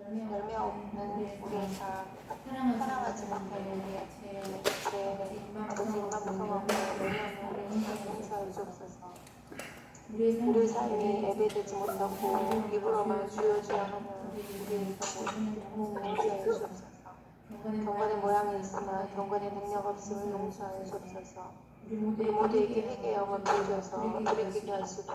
열매 없는 우리의 삶, 사랑하지 못하는 우리의 죄, 아버지 입만 무서워하고 열매 없는 우리의 삶 용서해 주옵소서. 우리의 삶이 예배되지 못하고 입으로만 주여 주여 하는 우리의 삶을 용서해 주옵소서. 경건의 모양이 있으나 경건의 능력 없음을 용서하여 주옵소서. 우리 모두에게 회개의 영을 주셔서 돌이키게 하시고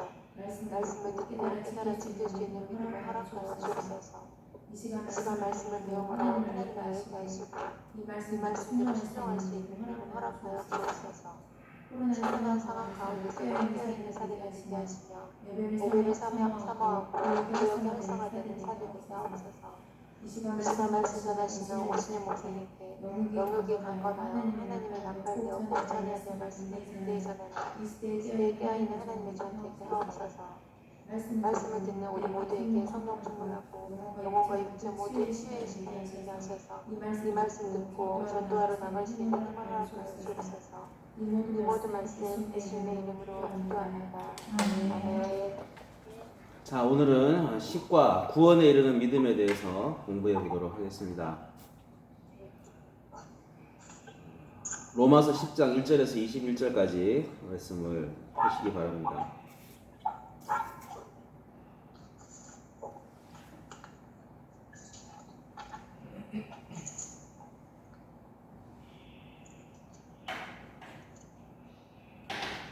말씀을 듣고 깨달아 지킬 수 있는 믿음을 허락하여 주옵소서. 이 시간 말씀을 배움으로 하나님을 알게 하시고 이 말씀대로 순종할 수 있는 힘을 허락하여 주옵소서. 코로나 상황 가운데서 깨어있는 사례가 되게 하시며 예배를 사모하고 교역이 활성화되는 사례 되게 하옵소서. 이 시간 말씀 전하시는 오신의 목사님께 영역이 강건하여 하나님의 낭팔되어 공천해야 될 말씀을 든든히 전하는 이 시대에 깨어있는 하나님의 종 되게 하옵소서. 말씀을 듣는 우리 모두에게 성령 충만하고 영혼과 육체 모두의 치유의 시간을 되게 하셔서 이 말씀 듣고 전도하러 나갈 수 있는 힘을 허락하여 주옵소서. 이 모든 말씀 예수님의 이름으로 기도합니다. 아멘. 자, 오늘은 식과 구원에 이르는 믿음에 대해서 공부해 보도록 하겠습니다. 로마서 10장 1절에서 21절까지 말씀을 보시기 바랍니다.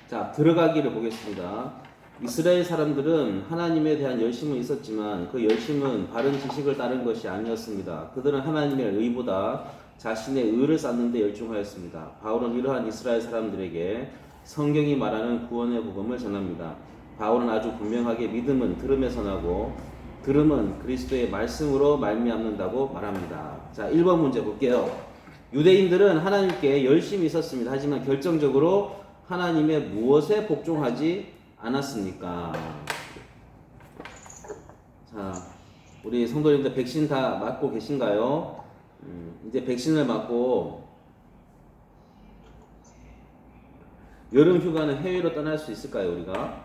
자, 들어가기를 보겠습니다. 이스라엘 사람들은 하나님에 대한 열심은 있었지만 그 열심은 바른 지식을 따른 것이 아니었습니다. 그들은 하나님의 의보다 자신의 의를 쌓는 데 열중하였습니다. 바울은 이러한 이스라엘 사람들에게 성경이 말하는 구원의 복음을 전합니다. 바울은 아주 분명하게 믿음은 들음에서 나고 들음은 그리스도의 말씀으로 말미암는다고 말합니다. 자, 1번 문제 볼게요. 유대인들은 하나님께 열심히 있었습니다. 하지만 결정적으로 하나님의 무엇에 복종하지 않았습니까? 자, 우리 성도님들 백신 다 맞고 계신가요? 이제 백신을 맞고 여름 휴가는 해외로 떠날 수 있을까요, 우리가?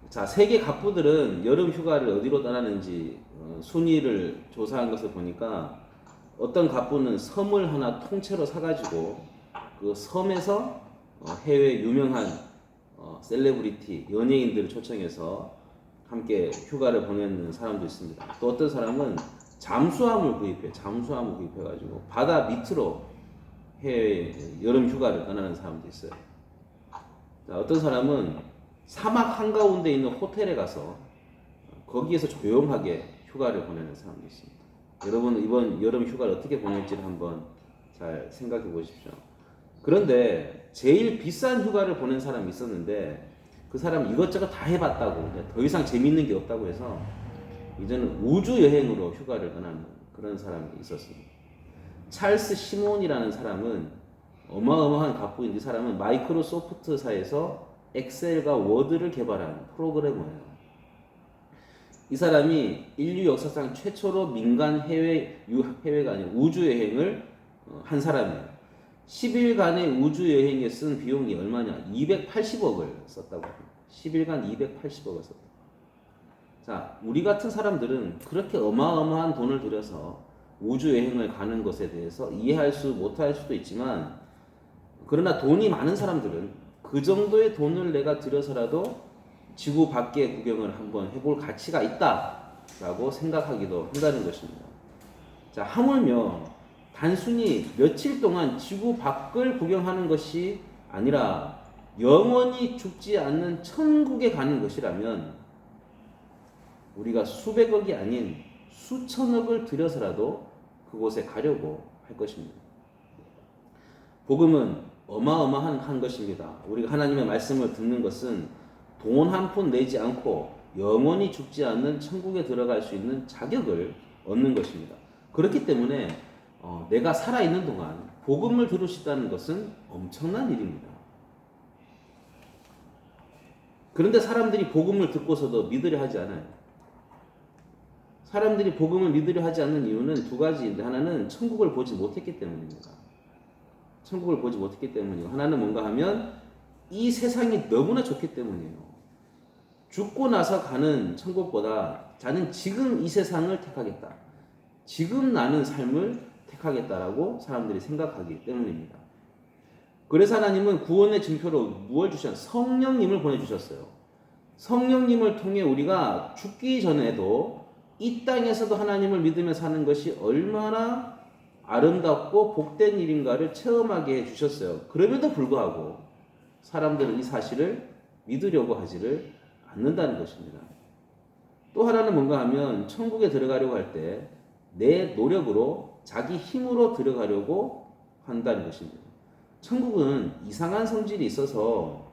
자, 세계 갑부들은 여름 휴가를 어디로 떠나는지 순위를 조사한 것을 보니까 어떤 갑부는 섬을 하나 통째로 사가지고 그 섬에서 해외 유명한 셀레브리티, 연예인들을 초청해서 함께 휴가를 보내는 사람도 있습니다. 또 어떤 사람은 잠수함을 구입해가지고 바다 밑으로 해외 여름 휴가를 떠나는 사람도 있어요. 자, 어떤 사람은 사막 한가운데 있는 호텔에 가서 거기에서 조용하게 휴가를 보내는 사람도 있습니다. 여러분 이번 여름 휴가를 어떻게 보낼지를 한번 잘 생각해 보십시오. 그런데 제일 비싼 휴가를 보낸 사람이 있었는데 그 사람은 이것저것 다 해봤다고 더 이상 재밌는 게 없다고 해서 이제는 우주 여행으로 휴가를 떠나는 그런 사람이 있었습니다. 찰스 시몬이라는 사람은 어마어마한 갑부인데 이 사람은 마이크로소프트사에서 엑셀과 워드를 개발한 프로그래머예요. 이 사람이 인류 역사상 최초로 민간 해외가 아니라 우주 여행을 한 사람이에요. 10일간의 우주 여행에 쓴 비용이 얼마냐? 280억을 썼다고 합니다. 10일간 280억을 썼다. 자, 우리 같은 사람들은 그렇게 어마어마한 돈을 들여서 우주 여행을 가는 것에 대해서 못할 수도 있지만, 그러나 돈이 많은 사람들은 그 정도의 돈을 내가 들여서라도 지구 밖의 구경을 한번 해볼 가치가 있다라고 생각하기도 한다는 것입니다. 자, 하물며 단순히 며칠 동안 지구 밖을 구경하는 것이 아니라 영원히 죽지 않는 천국에 가는 것이라면 우리가 수백억이 아닌 수천억을 들여서라도 그곳에 가려고 할 것입니다. 복음은 어마어마한 것입니다. 우리가 하나님의 말씀을 듣는 것은 돈 한 푼 내지 않고 영원히 죽지 않는 천국에 들어갈 수 있는 자격을 얻는 것입니다. 그렇기 때문에 내가 살아있는 동안 복음을 들을 수 있다는 것은 엄청난 일입니다. 그런데 사람들이 복음을 듣고서도 믿으려 하지 않아요. 사람들이 복음을 믿으려 하지 않는 이유는 두 가지인데, 하나는 천국을 보지 못했기 때문입니다. 천국을 보지 못했기 때문이고, 하나는 뭔가 하면 이 세상이 너무나 좋기 때문이에요. 죽고 나서 가는 천국보다 나는 지금 이 세상을 택하겠다. 지금 나는 삶을 택하겠다라고 사람들이 생각하기 때문입니다. 그래서 하나님은 구원의 증표로 무엇을 주셨어요? 성령님을 보내주셨어요. 성령님을 통해 우리가 죽기 전에도 이 땅에서도 하나님을 믿으며 사는 것이 얼마나 아름답고 복된 일인가를 체험하게 해주셨어요. 그럼에도 불구하고 사람들은 이 사실을 믿으려고 하지를 않는다는 것입니다. 또 하나는 뭔가 하면 천국에 들어가려고 할 때 내 노력으로 자기 힘으로 들어가려고 한다는 것입니다. 천국은 이상한 성질이 있어서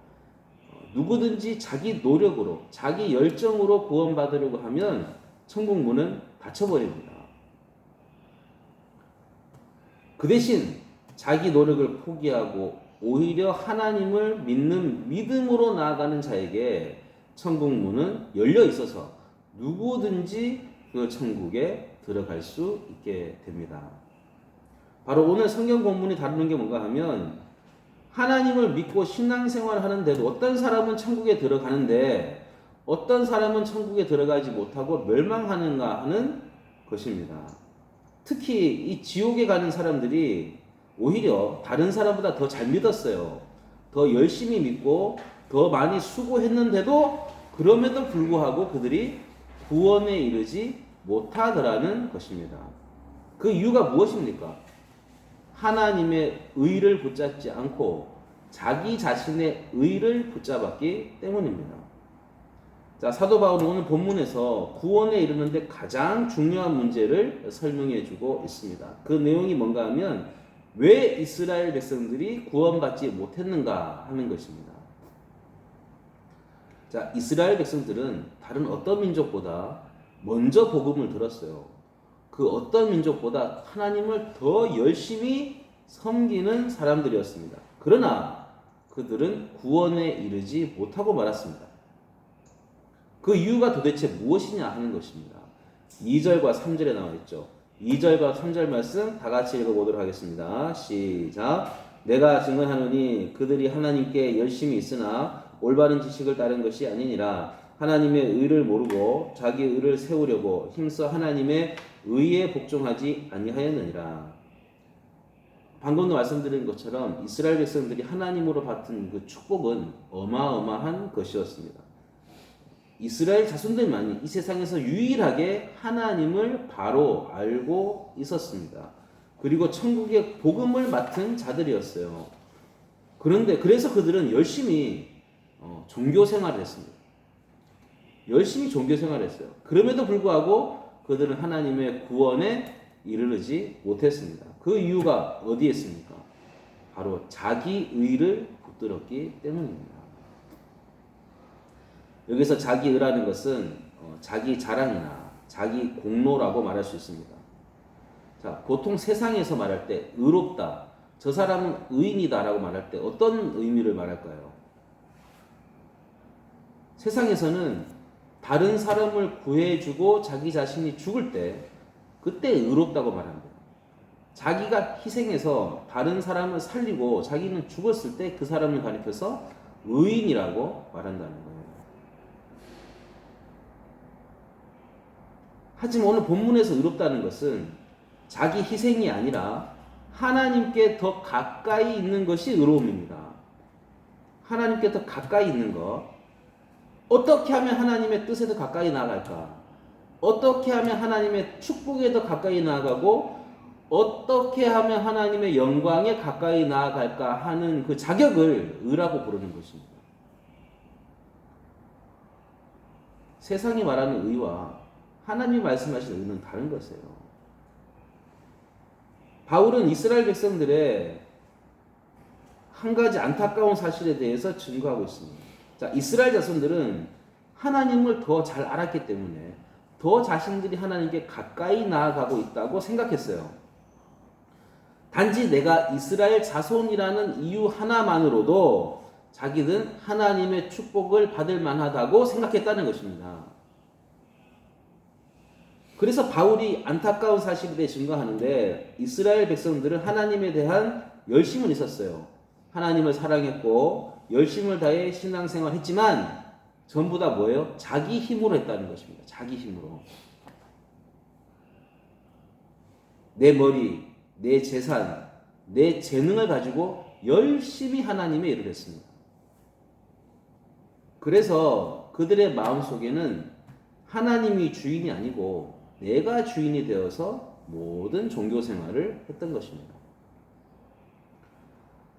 누구든지 자기 노력으로 자기 열정으로 구원받으려고 하면 천국 문은 닫혀버립니다. 그 대신 자기 노력을 포기하고 오히려 하나님을 믿는 믿음으로 나아가는 자에게 천국 문은 열려 있어서 누구든지 그 천국에 들어갈 수 있게 됩니다. 바로 오늘 성경 본문이 다루는 게 뭔가 하면 하나님을 믿고 신앙생활을 하는데도 어떤 사람은 천국에 들어가는데 어떤 사람은 천국에 들어가지 못하고 멸망하는가 하는 것입니다. 특히 이 지옥에 가는 사람들이 오히려 다른 사람보다 더 잘 믿었어요. 더 열심히 믿고 더 많이 수고했는데도 그럼에도 불구하고 그들이 구원에 이르지 못하더라는 것입니다. 그 이유가 무엇입니까? 하나님의 의를 붙잡지 않고 자기 자신의 의를 붙잡았기 때문입니다. 자, 사도 바울은 오늘 본문에서 구원에 이르는데 가장 중요한 문제를 설명해 주고 있습니다. 그 내용이 뭔가 하면 왜 이스라엘 백성들이 구원받지 못했는가 하는 것입니다. 자, 이스라엘 백성들은 다른 어떤 민족보다 먼저 복음을 들었어요. 그 어떤 민족보다 하나님을 더 열심히 섬기는 사람들이었습니다. 그러나 그들은 구원에 이르지 못하고 말았습니다. 그 이유가 도대체 무엇이냐 하는 것입니다. 2절과 3절에 나와 있죠. 2절과 3절 말씀 다 같이 읽어보도록 하겠습니다. 시작. 내가 증언하노니 그들이 하나님께 열심히 있으나 올바른 지식을 따른 것이 아니니라. 하나님의 의를 모르고 자기 의를 세우려고 힘써 하나님의 의에 복종하지 아니하였느니라. 방금도 말씀드린 것처럼 이스라엘 백성들이 하나님으로 받은 그 축복은 어마어마한 것이었습니다. 이스라엘 자손들만이 이 세상에서 유일하게 하나님을 바로 알고 있었습니다. 그리고 천국의 복음을 맡은 자들이었어요. 그런데 그래서 그들은 열심히 종교 생활을 했습니다. 열심히 종교 생활을 했어요. 그럼에도 불구하고 그들은 하나님의 구원에 이르르지 못했습니다. 그 이유가 어디에 있습니까? 바로 자기 의를 붙들었기 때문입니다. 여기서 자기 의라는 것은 자기 자랑이나 자기 공로라고 말할 수 있습니다. 자, 보통 세상에서 말할 때 의롭다, 저 사람은 의인이다라고 말할 때 어떤 의미를 말할까요? 세상에서는 다른 사람을 구해주고 자기 자신이 죽을 때 그때 의롭다고 말합니다. 자기가 희생해서 다른 사람을 살리고 자기는 죽었을 때 그 사람을 가리켜서 의인이라고 말한다는 거예요. 하지만 오늘 본문에서 의롭다는 것은 자기 희생이 아니라 하나님께 더 가까이 있는 것이 의로움입니다. 하나님께 더 가까이 있는 것. 어떻게 하면 하나님의 뜻에 더 가까이 나아갈까? 어떻게 하면 하나님의 축복에 더 가까이 나아가고 어떻게 하면 하나님의 영광에 가까이 나아갈까 하는 그 자격을 의라고 부르는 것입니다. 세상이 말하는 의와 하나님이 말씀하시는 의는 다른 것이에요. 바울은 이스라엘 백성들의 한 가지 안타까운 사실에 대해서 증거하고 있습니다. 자, 이스라엘 자손들은 하나님을 더 잘 알았기 때문에 더 자신들이 하나님께 가까이 나아가고 있다고 생각했어요. 단지 내가 이스라엘 자손이라는 이유 하나만으로도 자기는 하나님의 축복을 받을 만하다고 생각했다는 것입니다. 그래서 바울이 안타까운 사실에 대해 증거하는데 이스라엘 백성들은 하나님에 대한 열심은 있었어요. 하나님을 사랑했고 열심을 다해 신앙생활 했지만 전부 다 뭐예요? 자기 힘으로 했다는 것입니다. 자기 힘으로. 내 머리, 내 재산, 내 재능을 가지고 열심히 하나님의 일을 했습니다. 그래서 그들의 마음속에는 하나님이 주인이 아니고 내가 주인이 되어서 모든 종교 생활을 했던 것입니다.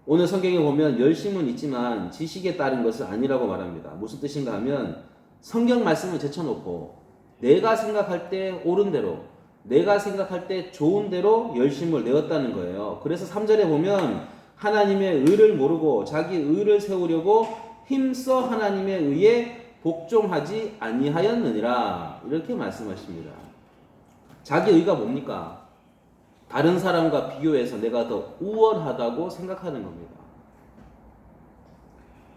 오늘 성경에 보면 열심은 있지만 지식에 따른 것은 아니라고 말합니다. 무슨 뜻인가 하면 성경 말씀을 제쳐놓고 내가 생각할 때 옳은 대로, 내가 생각할 때 좋은 대로 열심을 내었다는 거예요. 그래서 3절에 보면 하나님의 의를 모르고 자기 의를 세우려고 힘써 하나님의 의에 복종하지 아니하였느니라, 이렇게 말씀하십니다. 자기 의가 뭡니까? 다른 사람과 비교해서 내가 더 우월하다고 생각하는 겁니다.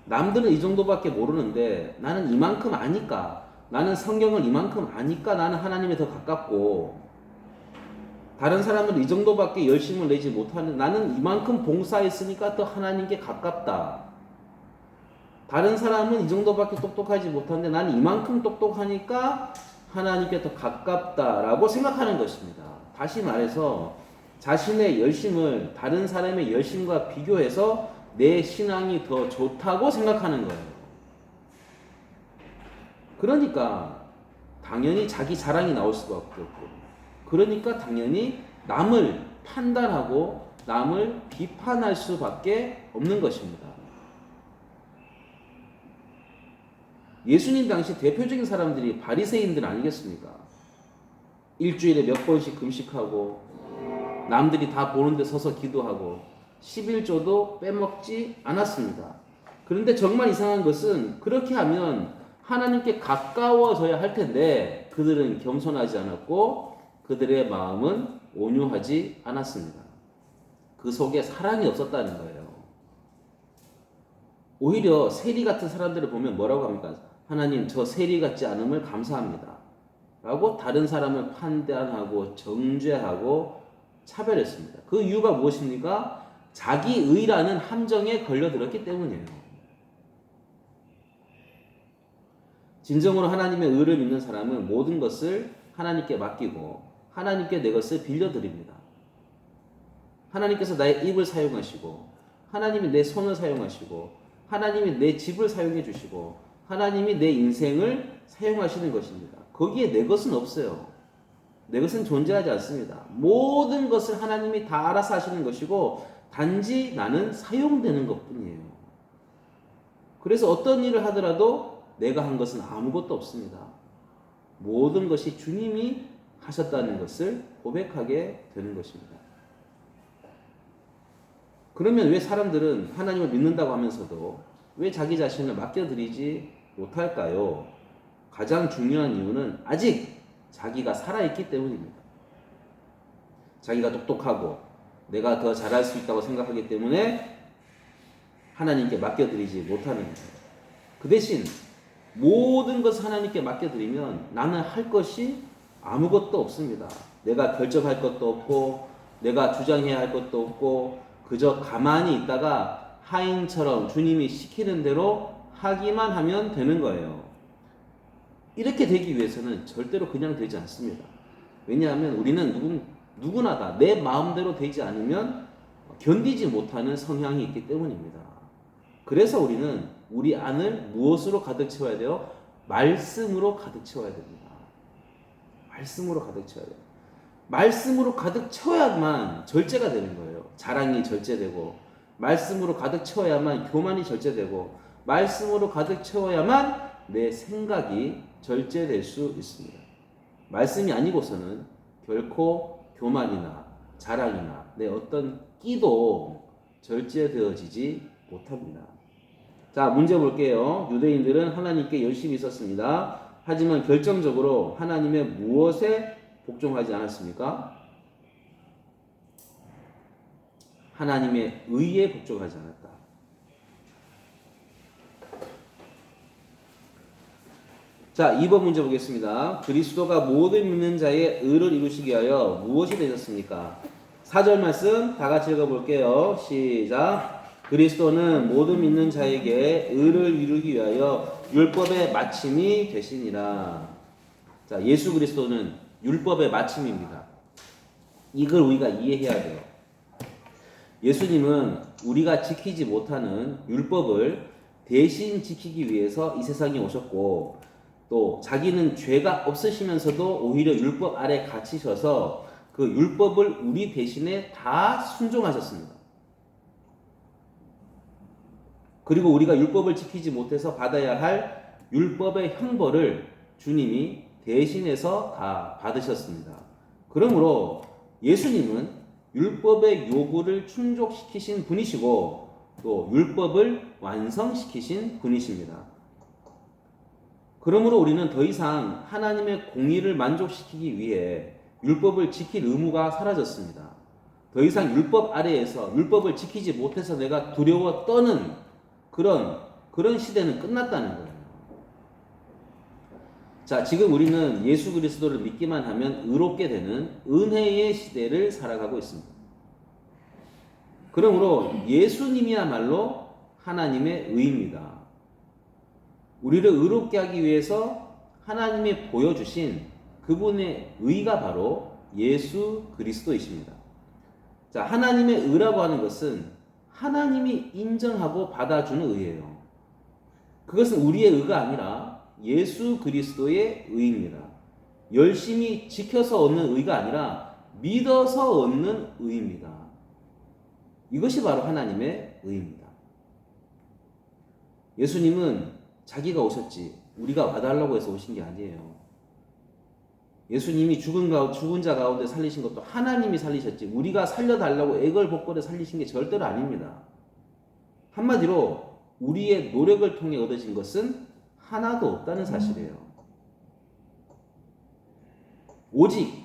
남들은 이 정도밖에 모르는데 나는 이만큼 아니까, 나는 성경을 이만큼 아니까 나는 하나님에 더 가깝고, 다른 사람은 이 정도밖에 열심을 내지 못하는, 나는 이만큼 봉사했으니까 더 하나님께 가깝다. 다른 사람은 이 정도밖에 똑똑하지 못한데 나는 이만큼 똑똑하니까 하나님께 더 가깝다라고 생각하는 것입니다. 다시 말해서 자신의 열심을 다른 사람의 열심과 비교해서 내 신앙이 더 좋다고 생각하는 거예요. 그러니까 당연히 자기 자랑이 나올 수밖에 없고, 그러니까 당연히 남을 판단하고 남을 비판할 수밖에 없는 것입니다. 예수님 당시 대표적인 사람들이 바리새인들 아니겠습니까? 일주일에 몇 번씩 금식하고 남들이 다 보는데 서서 기도하고 11조도 빼먹지 않았습니다. 그런데 정말 이상한 것은 그렇게 하면 하나님께 가까워져야 할 텐데 그들은 겸손하지 않았고 그들의 마음은 온유하지 않았습니다. 그 속에 사랑이 없었다는 거예요. 오히려 세리 같은 사람들을 보면 뭐라고 합니까? 하나님, 저 세리 같지 않음을 감사합니다 라고 다른 사람을 판단하고 정죄하고 차별했습니다. 그 이유가 무엇입니까? 자기 의라는 함정에 걸려들었기 때문이에요. 진정으로 하나님의 의를 믿는 사람은 모든 것을 하나님께 맡기고 하나님께 내 것을 빌려드립니다. 하나님께서 나의 입을 사용하시고 하나님이 내 손을 사용하시고 하나님이 내 집을 사용해 주시고 하나님이 내 인생을 사용하시는 것입니다. 거기에 내 것은 없어요. 내 것은 존재하지 않습니다. 모든 것을 하나님이 다 알아서 하시는 것이고 단지 나는 사용되는 것뿐이에요. 그래서 어떤 일을 하더라도 내가 한 것은 아무것도 없습니다. 모든 것이 주님이 하셨다는 것을 고백하게 되는 것입니다. 그러면 왜 사람들은 하나님을 믿는다고 하면서도 왜 자기 자신을 맡겨드리지 못할까요? 가장 중요한 이유는 아직 자기가 살아있기 때문입니다. 자기가 똑똑하고 내가 더 잘할 수 있다고 생각하기 때문에 하나님께 맡겨드리지 못하는 거예요. 그 대신 모든 것을 하나님께 맡겨드리면 나는 할 것이 아무것도 없습니다. 내가 결정할 것도 없고 내가 주장해야 할 것도 없고 그저 가만히 있다가 하인처럼 주님이 시키는 대로 하기만 하면 되는 거예요. 이렇게 되기 위해서는 절대로 그냥 되지 않습니다. 왜냐하면 우리는 누구나 다 내 마음대로 되지 않으면 견디지 못하는 성향이 있기 때문입니다. 그래서 우리는 우리 안을 무엇으로 가득 채워야 돼요? 말씀으로 가득 채워야 됩니다. 말씀으로 가득 채워야 돼요. 말씀으로 가득 채워야만 절제가 되는 거예요. 자랑이 절제되고 말씀으로 가득 채워야만 교만이 절제되고 말씀으로 가득 채워야만 내 생각이 절제될 수 있습니다. 말씀이 아니고서는 결코 교만이나 자랑이나 내 어떤 끼도 절제되어지지 못합니다. 자, 문제 볼게요. 유대인들은 하나님께 열심히 있었습니다. 하지만 결정적으로 하나님의 무엇에 복종하지 않았습니까? 하나님의 의에 복종하지 않았다. 자, 2번 문제 보겠습니다. 그리스도가 모든 믿는 자의 의를 이루시기 위하여 무엇이 되셨습니까? 4절 말씀 다 같이 읽어볼게요. 시작. 그리스도는 모든 믿는 자에게 의를 이루기 위하여 율법의 마침이 되시니라. 자, 예수 그리스도는 율법의 마침입니다. 이걸 우리가 이해해야 돼요. 예수님은 우리가 지키지 못하는 율법을 대신 지키기 위해서 이 세상에 오셨고, 또 자기는 죄가 없으시면서도 오히려 율법 아래 갇히셔서 그 율법을 우리 대신에 다 순종하셨습니다. 그리고 우리가 율법을 지키지 못해서 받아야 할 율법의 형벌을 주님이 대신해서 다 받으셨습니다. 그러므로 예수님은 율법의 요구를 충족시키신 분이시고 또 율법을 완성시키신 분이십니다. 그러므로 우리는 더 이상 하나님의 공의를 만족시키기 위해 율법을 지킬 의무가 사라졌습니다. 더 이상 율법 아래에서 율법을 지키지 못해서 내가 두려워 떠는 그런 시대는 끝났다는 거예요. 자, 지금 우리는 예수 그리스도를 믿기만 하면 의롭게 되는 은혜의 시대를 살아가고 있습니다. 그러므로 예수님이야말로 하나님의 의입니다. 우리를 의롭게 하기 위해서 하나님이 보여주신 그분의 의가 바로 예수 그리스도이십니다. 자, 하나님의 의라고 하는 것은 하나님이 인정하고 받아주는 의예요. 그것은 우리의 의가 아니라 예수 그리스도의 의입니다. 열심히 지켜서 얻는 의가 아니라 믿어서 얻는 의입니다. 이것이 바로 하나님의 의입니다. 예수님은 자기가 오셨지 우리가 와달라고 해서 오신 게 아니에요. 예수님이 죽은 자 가운데 살리신 것도 하나님이 살리셨지 우리가 살려달라고 애걸복걸에 살리신 게 절대로 아닙니다. 한마디로 우리의 노력을 통해 얻어진 것은 하나도 없다는 사실이에요. 오직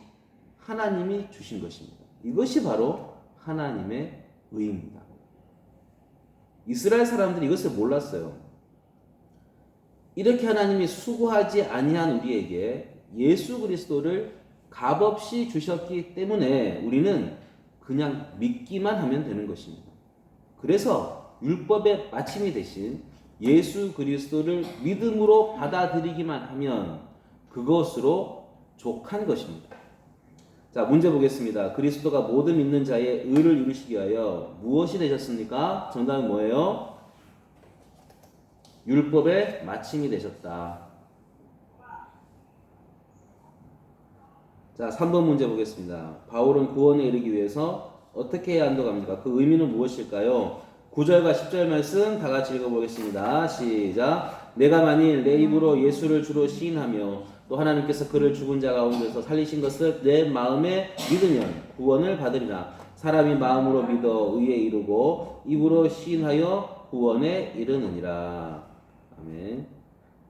하나님이 주신 것입니다. 이것이 바로 하나님의 의입니다. 이스라엘 사람들이 이것을 몰랐어요. 이렇게 하나님이 수고하지 아니한 우리에게 예수 그리스도를 값없이 주셨기 때문에 우리는 그냥 믿기만 하면 되는 것입니다. 그래서 율법의 마침이 되신 예수 그리스도를 믿음으로 받아들이기만 하면 그것으로 족한 것입니다. 자, 문제 보겠습니다. 그리스도가 모든 믿는 자의 의를 이루시기 위하여 무엇이 되셨습니까? 정답은 뭐예요? 율법의 마침이 되셨다. 자, 3번 문제 보겠습니다. 바울은 구원에 이르기 위해서 어떻게 해야 한다고 합니까? 그 의미는 무엇일까요? 9절과 10절 말씀 다 같이 읽어보겠습니다. 시작. 내가 만일 내 입으로 예수를 주로 시인하며 또 하나님께서 그를 죽은 자 가운데서 살리신 것을 내 마음에 믿으면 구원을 받으리라. 사람이 마음으로 믿어 의에 이르고 입으로 시인하여 구원에 이르느니라. 아멘.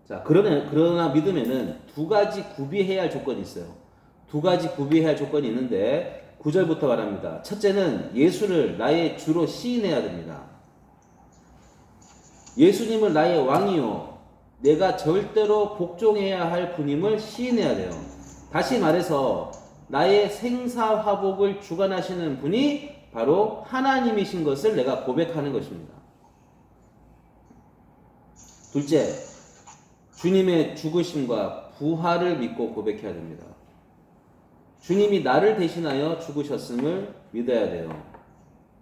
자, 그러나 믿음에는 두 가지 구비해야 할 조건이 있어요. 두 가지 구비해야 할 조건이 있는데 9절부터 말합니다. 첫째는 예수를 나의 주로 시인해야 됩니다. 예수님을 나의 왕이요 내가 절대로 복종해야 할 분임을 시인해야 돼요. 다시 말해서 나의 생사화복을 주관하시는 분이 바로 하나님이신 것을 내가 고백하는 것입니다. 둘째, 주님의 죽으심과 부활을 믿고 고백해야 됩니다. 주님이 나를 대신하여 죽으셨음을 믿어야 돼요.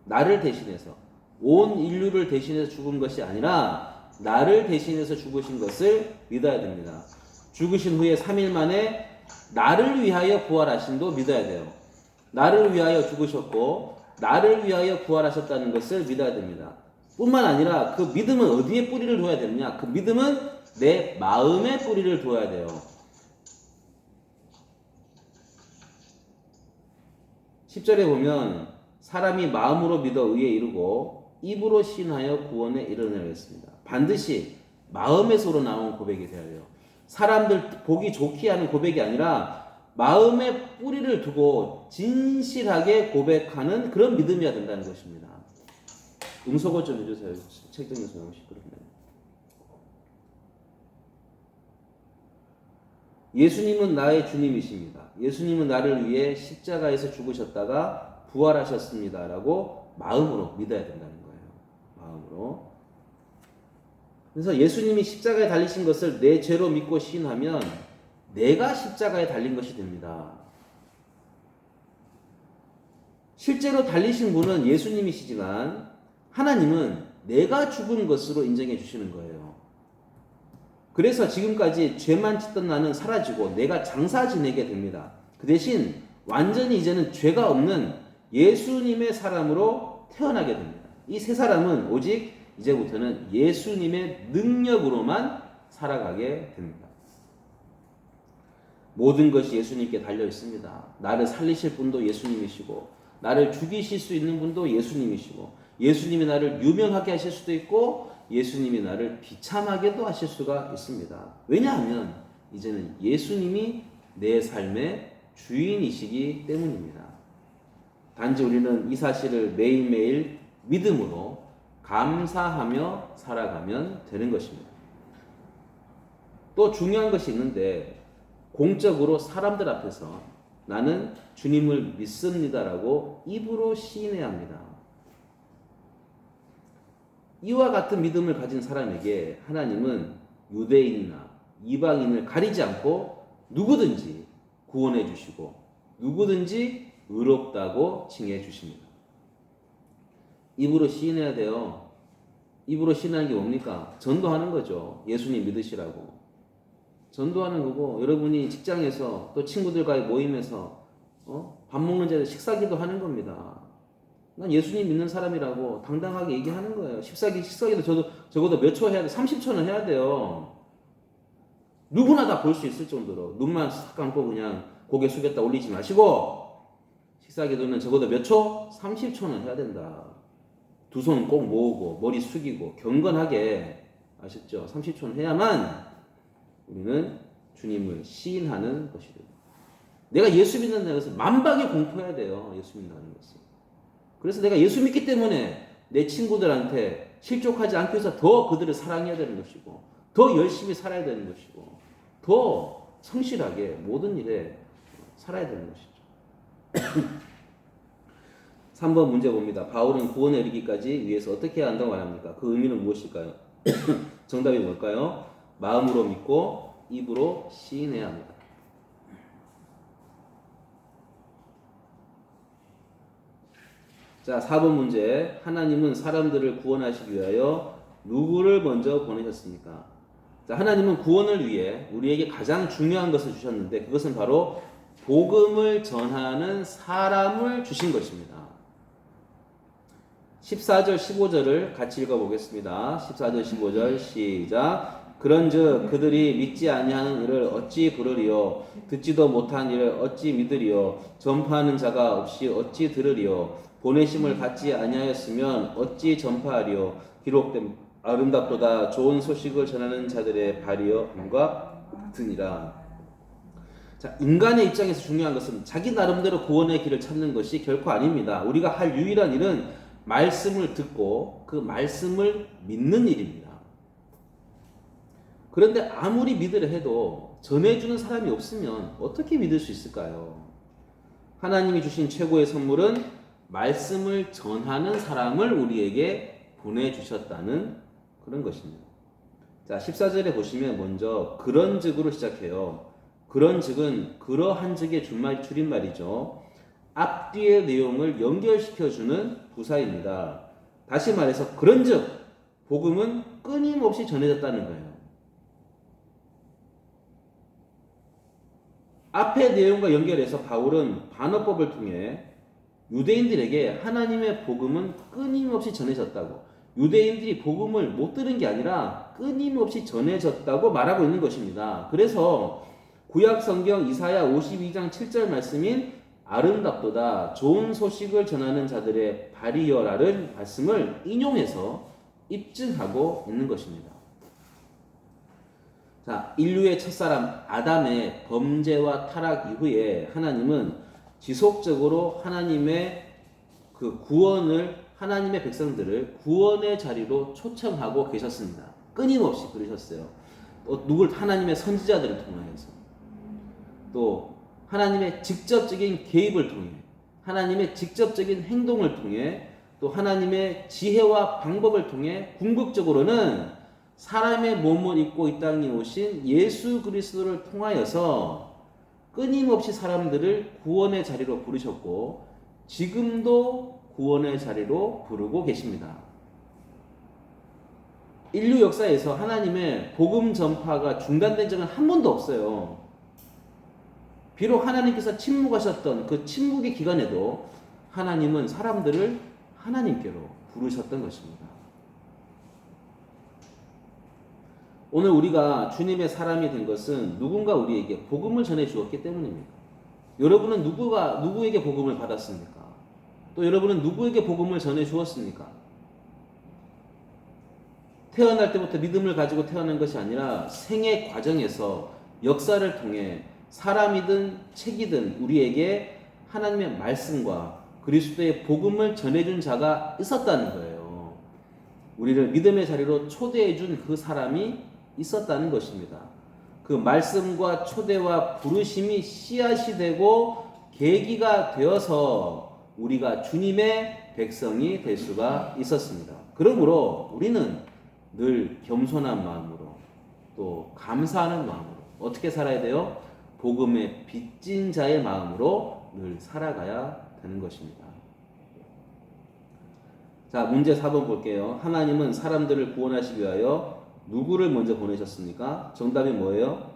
나를 대신해서 온 인류를 대신해서 죽은 것이 아니라 나를 대신해서 죽으신 것을 믿어야 됩니다. 죽으신 후에 3일 만에 나를 위하여 부활하신도 믿어야 돼요. 나를 위하여 죽으셨고 나를 위하여 부활하셨다는 것을 믿어야 됩니다. 뿐만 아니라 그 믿음은 어디에 뿌리를 둬야 되느냐? 그 믿음은 내 마음에 뿌리를 둬야 돼요. 10절에 보면 사람이 마음으로 믿어 의에 이르고 입으로 신하여 구원에 이르느니라 했습니다. 반드시 마음에서로 나온 고백이 되어야 돼요. 사람들 보기 좋게 하는 고백이 아니라 마음에 뿌리를 두고 진실하게 고백하는 그런 믿음이어야 된다는 것입니다. 음소거 좀 해주세요. 책 읽면서 너무 시끄럽네요. 예수님은 나의 주님이십니다. 예수님은 나를 위해 십자가에서 죽으셨다가 부활하셨습니다. 라고 마음으로 믿어야 된다는 거예요. 마음으로. 그래서 예수님이 십자가에 달리신 것을 내 죄로 믿고 시인하면 내가 십자가에 달린 것이 됩니다. 실제로 달리신 분은 예수님이시지만 하나님은 내가 죽은 것으로 인정해 주시는 거예요. 그래서 지금까지 죄만 짓던 나는 사라지고 내가 장사 지내게 됩니다. 그 대신 완전히 이제는 죄가 없는 예수님의 사람으로 태어나게 됩니다. 이 세 사람은 오직 이제부터는 예수님의 능력으로만 살아가게 됩니다. 모든 것이 예수님께 달려 있습니다. 나를 살리실 분도 예수님이시고 나를 죽이실 수 있는 분도 예수님이시고 예수님이 나를 유명하게 하실 수도 있고 예수님이 나를 비참하게도 하실 수가 있습니다. 왜냐하면 이제는 예수님이 내 삶의 주인이시기 때문입니다. 단지 우리는 이 사실을 매일매일 믿음으로 감사하며 살아가면 되는 것입니다. 또 중요한 것이 있는데 공적으로 사람들 앞에서 나는 주님을 믿습니다라고 입으로 시인해야 합니다. 이와 같은 믿음을 가진 사람에게 하나님은 유대인이나 이방인을 가리지 않고 누구든지 구원해 주시고 누구든지 의롭다고 칭해 주십니다. 입으로 시인해야 돼요. 입으로 시인하는 게 뭡니까? 전도하는 거죠. 예수님 믿으시라고. 전도하는 거고 여러분이 직장에서 또 친구들과의 모임에서 밥 먹는 자리에 식사기도 하는 겁니다. 난 예수님 믿는 사람이라고 당당하게 얘기하는 거예요. 식사기도 적어도 몇 초 해야 돼? 30초는 해야 돼요. 누구나 다 볼 수 있을 정도로 눈만 싹 감고 그냥 고개 숙였다 올리지 마시고 식사기도는 적어도 몇 초? 30초는 해야 된다. 두 손 꼭 모으고 머리 숙이고 경건하게 아셨죠? 30초는 해야만 우리는 주님을 시인하는 것이다. 내가 예수 믿는다는 것은 만박에 공포해야 돼요. 예수 믿는다는 것은. 그래서 내가 예수 믿기 때문에 내 친구들한테 실족하지 않기 위해서 더 그들을 사랑해야 되는 것이고 더 열심히 살아야 되는 것이고 더 성실하게 모든 일에 살아야 되는 것이죠. 3번 문제 봅니다. 바울은 구원에 이르기까지 위해서 어떻게 해야 한다고 말합니까? 그 의미는 무엇일까요? 정답이 뭘까요? 마음으로 믿고 입으로 시인해야 합니다. 자, 4번 문제. 하나님은 사람들을 구원하시기 위하여 누구를 먼저 보내셨습니까? 자, 하나님은 구원을 위해 우리에게 가장 중요한 것을 주셨는데 그것은 바로 복음을 전하는 사람을 주신 것입니다. 14절 15절을 같이 읽어보겠습니다. 14절 15절 시작. 그런즉 그들이 믿지 아니하는 이를 어찌 부르리요 듣지도 못한 이를 어찌 믿으리요 전파하는 자가 없이 어찌 들으리요 보내심을 받지 아니하였으면 어찌 전파하리요 기록된 아름답도다 좋은 소식을 전하는 자들의 발이여 함과 같으니라. 자, 인간의 입장에서 중요한 것은 자기 나름대로 구원의 길을 찾는 것이 결코 아닙니다. 우리가 할 유일한 일은 말씀을 듣고 그 말씀을 믿는 일입니다. 그런데 아무리 믿으려 해도 전해주는 사람이 없으면 어떻게 믿을 수 있을까요? 하나님이 주신 최고의 선물은 말씀을 전하는 사람을 우리에게 보내주셨다는 그런 것입니다. 자, 14절에 보시면 먼저 그런즉으로 시작해요. 그런즉은 그러한즉의 줄임말이죠. 앞뒤의 내용을 연결시켜주는 부사입니다. 다시 말해서 그런즉 복음은 끊임없이 전해졌다는 거예요. 앞의 내용과 연결해서 바울은 반어법을 통해 유대인들에게 하나님의 복음은 끊임없이 전해졌다고, 유대인들이 복음을 못 들은 게 아니라 끊임없이 전해졌다고 말하고 있는 것입니다. 그래서 구약 성경 이사야 52장 7절 말씀인 아름답도다 좋은 소식을 전하는 자들의 발이여라는 말씀을 인용해서 입증하고 있는 것입니다. 자, 인류의 첫사람 아담의 범죄와 타락 이후에 하나님은 지속적으로 하나님의 그 구원을, 하나님의 백성들을 구원의 자리로 초청하고 계셨습니다. 끊임없이 그러셨어요. 누굴 하나님의 선지자들을 통하여서, 또 하나님의 직접적인 개입을 통해, 하나님의 직접적인 행동을 통해, 또 하나님의 지혜와 방법을 통해 궁극적으로는 사람의 몸을 입고 이 땅에 오신 예수 그리스도를 통하여서 끊임없이 사람들을 구원의 자리로 부르셨고, 지금도 구원의 자리로 부르고 계십니다. 인류 역사에서 하나님의 복음 전파가 중단된 적은 한 번도 없어요. 비록 하나님께서 침묵하셨던 그 침묵의 기간에도 하나님은 사람들을 하나님께로 부르셨던 것입니다. 오늘 우리가 주님의 사람이 된 것은 누군가 우리에게 복음을 전해 주었기 때문입니다. 여러분은 누구에게 복음을 받았습니까? 또 여러분은 누구에게 복음을 전해 주었습니까? 태어날 때부터 믿음을 가지고 태어난 것이 아니라 생애 과정에서 역사를 통해 사람이든 책이든 우리에게 하나님의 말씀과 그리스도의 복음을 전해준 자가 있었다는 거예요. 우리를 믿음의 자리로 초대해준 그 사람이 있었다는 것입니다. 그 말씀과 초대와 부르심이 씨앗이 되고 계기가 되어서 우리가 주님의 백성이 될 수가 있었습니다. 그러므로 우리는 늘 겸손한 마음으로 또 감사하는 마음으로 어떻게 살아야 돼요? 복음의 빚진 자의 마음으로 늘 살아가야 되는 것입니다. 자, 문제 4번 볼게요. 하나님은 사람들을 구원하시기 위하여 누구를 먼저 보내셨습니까? 정답이 뭐예요?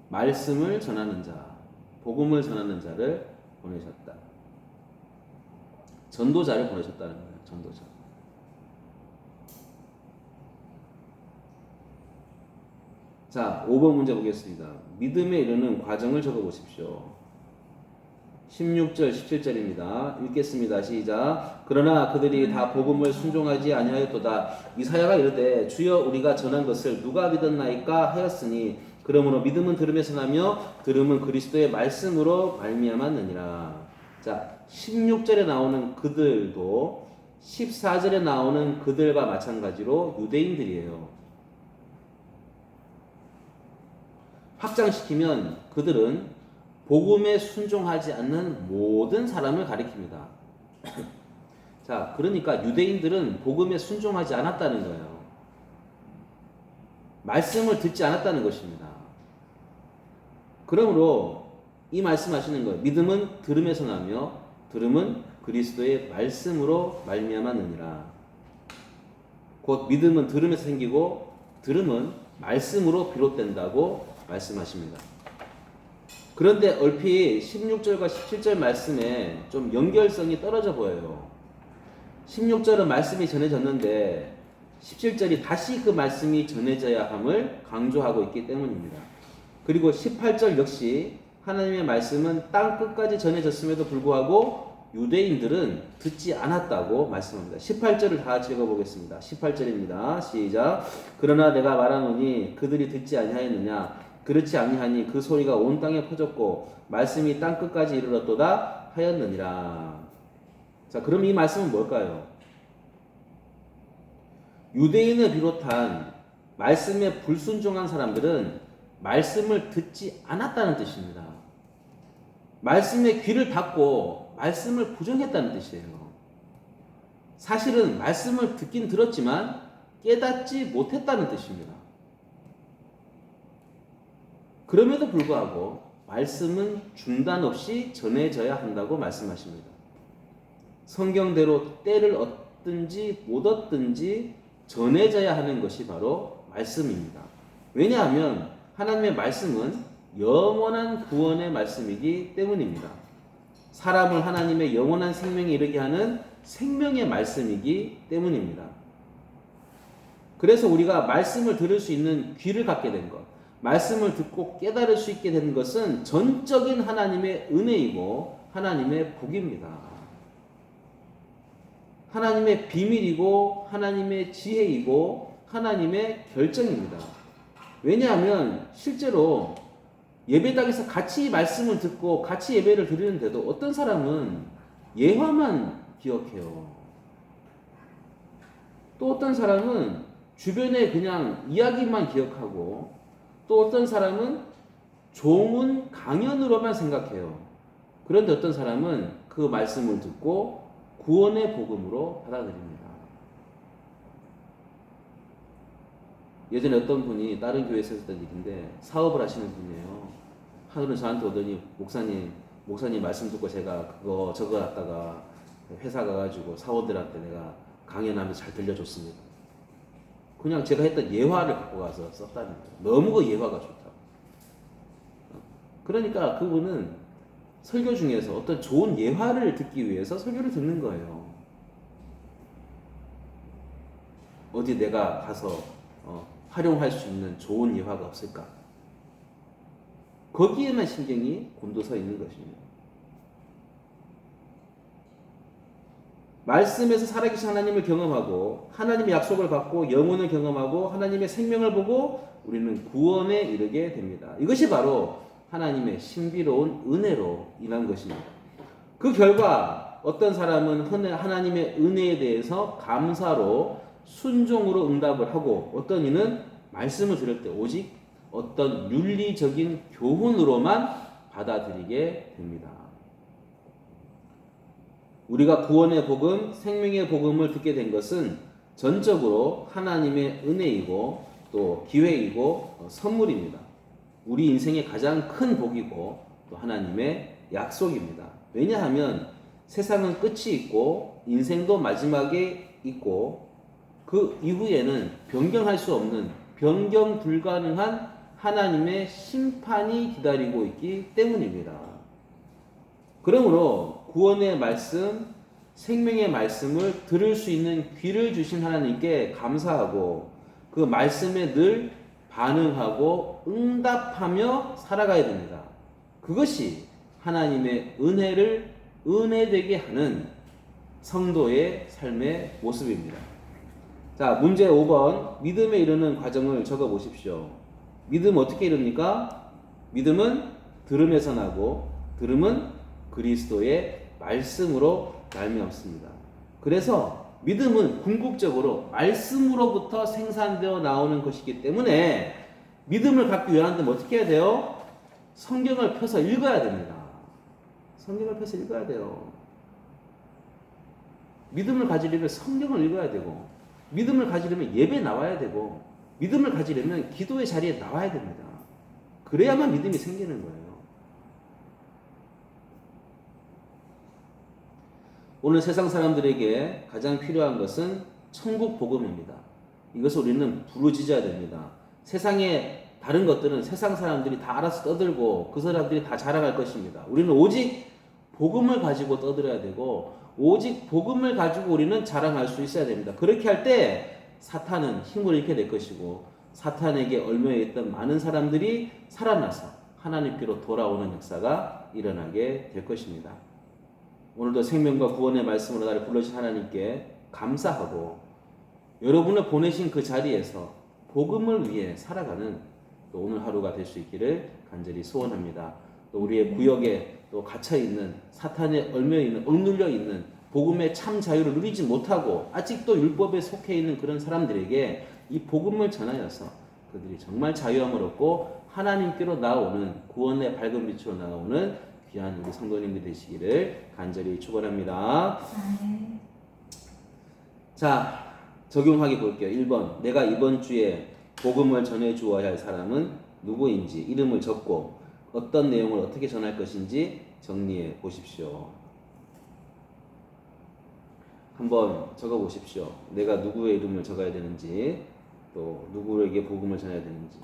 말씀을 전하는 자, 복음을 전하는 자를 보내셨다. 전도자를 보내셨다는 거예요. 전도자. 자, 5번 문제 보겠습니다. 믿음에 이르는 과정을 적어보십시오. 16절, 17절입니다. 읽겠습니다. 시작. 그러나 그들이 다 복음을 순종하지 아니하였도다. 이사야가 이르되 주여 우리가 전한 것을 누가 믿었나이까 하였으니 그러므로 믿음은 들음에서 나며 들음은 그리스도의 말씀으로 말미암았느니라. 자, 16절에 나오는 그들도 14절에 나오는 그들과 마찬가지로 유대인들이에요. 확장시키면 그들은 복음에 순종하지 않는 모든 사람을 가리킵니다. 자, 그러니까 유대인들은 복음에 순종하지 않았다는 거예요. 말씀을 듣지 않았다는 것입니다. 그러므로 이 말씀하시는 거예요. 믿음은 들음에서 나며 들음은 그리스도의 말씀으로 말미암았느니라. 곧 믿음은 들음에서 생기고 들음은 말씀으로 비롯된다고 말씀하십니다. 그런데 얼핏 16절과 17절 말씀에 좀 연결성이 떨어져 보여요. 16절은 말씀이 전해졌는데 17절이 다시 그 말씀이 전해져야 함을 강조하고 있기 때문입니다. 그리고 18절 역시 하나님의 말씀은 땅 끝까지 전해졌음에도 불구하고 유대인들은 듣지 않았다고 말씀합니다. 18절을 다 같이 읽어보겠습니다. 18절입니다. 시작. 그러나 내가 말하노니 그들이 듣지 아니하였느냐. 그렇지 아니하니 그 소리가 온 땅에 퍼졌고 말씀이 땅 끝까지 이르렀도다 하였느니라. 자, 그럼 이 말씀은 뭘까요? 유대인을 비롯한 말씀에 불순종한 사람들은 말씀을 듣지 않았다는 뜻입니다. 말씀에 귀를 닫고 말씀을 부정했다는 뜻이에요. 사실은 말씀을 듣긴 들었지만 깨닫지 못했다는 뜻입니다. 그럼에도 불구하고 말씀은 중단 없이 전해져야 한다고 말씀하십니다. 성경대로 때를 얻든지 못 얻든지 전해져야 하는 것이 바로 말씀입니다. 왜냐하면 하나님의 말씀은 영원한 구원의 말씀이기 때문입니다. 사람을 하나님의 영원한 생명에 이르게 하는 생명의 말씀이기 때문입니다. 그래서 우리가 말씀을 들을 수 있는 귀를 갖게 된 것, 말씀을 듣고 깨달을 수 있게 된 것은 전적인 하나님의 은혜이고 하나님의 복입니다. 하나님의 비밀이고 하나님의 지혜이고 하나님의 결정입니다. 왜냐하면 실제로 예배당에서 같이 말씀을 듣고 같이 예배를 드리는데도 어떤 사람은 예화만 기억해요. 또 어떤 사람은 주변에 그냥 이야기만 기억하고 또 어떤 사람은 종은 강연으로만 생각해요. 그런데 어떤 사람은 그 말씀을 듣고 구원의 복음으로 받아들입니다. 예전에 어떤 분이 다른 교회에서 했던 일인데 사업을 하시는 분이에요. 하루는 저한테 오더니 목사님 말씀 듣고 제가 그거 저거 갖다가 회사 가가지고 사원들한테 내가 강연하면서 잘 들려줬습니다. 그냥 제가 했던 예화를 갖고 가서 썼다는 거예요. 너무 그 예화가 좋다. 그러니까 그분은 설교 중에서 어떤 좋은 예화를 듣기 위해서 설교를 듣는 거예요. 어디 내가 가서 활용할 수 있는 좋은 예화가 없을까? 거기에만 신경이 곤두서 있는 것입니다. 말씀에서 살아계신 하나님을 경험하고 하나님의 약속을 받고 영혼을 경험하고 하나님의 생명을 보고 우리는 구원에 이르게 됩니다. 이것이 바로 하나님의 신비로운 은혜로 인한 것입니다. 그 결과 어떤 사람은 하나님의 은혜에 대해서 감사로 순종으로 응답을 하고 어떤 이는 말씀을 들을 때 오직 어떤 윤리적인 교훈으로만 받아들이게 됩니다. 우리가 구원의 복음, 생명의 복음을 듣게 된 것은 전적으로 하나님의 은혜이고 또 기회이고 선물입니다. 우리 인생의 가장 큰 복이고 또 하나님의 약속입니다. 왜냐하면 세상은 끝이 있고 인생도 마지막에 있고 그 이후에는 변경할 수 없는 변경 불가능한 하나님의 심판이 기다리고 있기 때문입니다. 그러므로 구원의 말씀, 생명의 말씀을 들을 수 있는 귀를 주신 하나님께 감사하고 그 말씀에 늘 반응하고 응답하며 살아가야 됩니다. 그것이 하나님의 은혜를 은혜되게 하는 성도의 삶의 모습입니다. 자, 문제 5번 믿음에 이르는 과정을 적어 보십시오. 믿음 어떻게 이릅니까? 믿음은 들음에서 나고 들음은 그리스도의 말씀으로 말미암습니다. 그래서 믿음은 궁극적으로 말씀으로부터 생산되어 나오는 것이기 때문에 믿음을 갖기 위하는데 어떻게 해야 돼요? 성경을 펴서 읽어야 됩니다. 성경을 펴서 읽어야 돼요. 믿음을 가지려면 성경을 읽어야 되고 믿음을 가지려면 예배 나와야 되고 믿음을 가지려면 기도의 자리에 나와야 됩니다. 그래야만 믿음이 생기는 거예요. 오늘 세상 사람들에게 가장 필요한 것은 천국 복음입니다. 이것을 우리는 부르짖어야 됩니다. 세상에 다른 것들은 세상 사람들이 다 알아서 떠들고 그 사람들이 다 자랑할 것입니다. 우리는 오직 복음을 가지고 떠들어야 되고 오직 복음을 가지고 우리는 자랑할 수 있어야 됩니다. 그렇게 할 때 사탄은 힘을 잃게 될 것이고 사탄에게 얽매여 있던 많은 사람들이 살아나서 하나님께로 돌아오는 역사가 일어나게 될 것입니다. 오늘도 생명과 구원의 말씀으로 나를 불러주신 하나님께 감사하고 여러분을 보내신 그 자리에서 복음을 위해 살아가는 또 오늘 하루가 될 수 있기를 간절히 소원합니다. 또 우리의 구역에 또 갇혀있는 사탄에 얽매여있는 억눌려있는 복음의 참 자유를 누리지 못하고 아직도 율법에 속해 있는 그런 사람들에게 이 복음을 전하여서 그들이 정말 자유함을 얻고 하나님께로 나오는 구원의 밝은 빛으로 나오는 귀한 우리 성도님들 되시기를 간절히 축원합니다. 자, 적용하게 볼게요. 1번, 내가 이번 주에 복음을 전해 주어야 할 사람은 누구인지 이름을 적고 어떤 내용을 어떻게 전할 것인지 정리해 보십시오. 한번 적어 보십시오. 내가 누구의 이름을 적어야 되는지, 또 누구에게 복음을 전해야 되는지.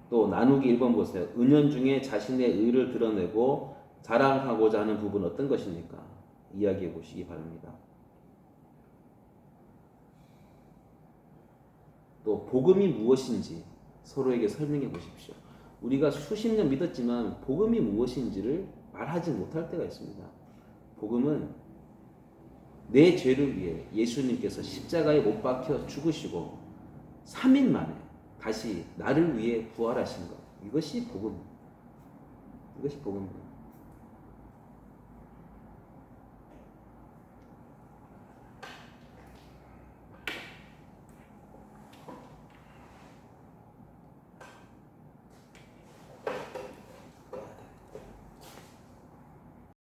또 나누기 1번 보세요. 은연중에 자신의 의를 드러내고 자랑하고자 하는 부분은 어떤 것입니까? 이야기해 보시기 바랍니다. 또 복음이 무엇인지 서로에게 설명해 보십시오. 우리가 수십 년 믿었지만 복음이 무엇인지를 말하지 못할 때가 있습니다. 복음은 내 죄를 위해 예수님께서 십자가에 못 박혀 죽으시고 3일 만에 다시 나를 위해 부활하신 것. 이것이 복음입니다. 이것이 복음입니다.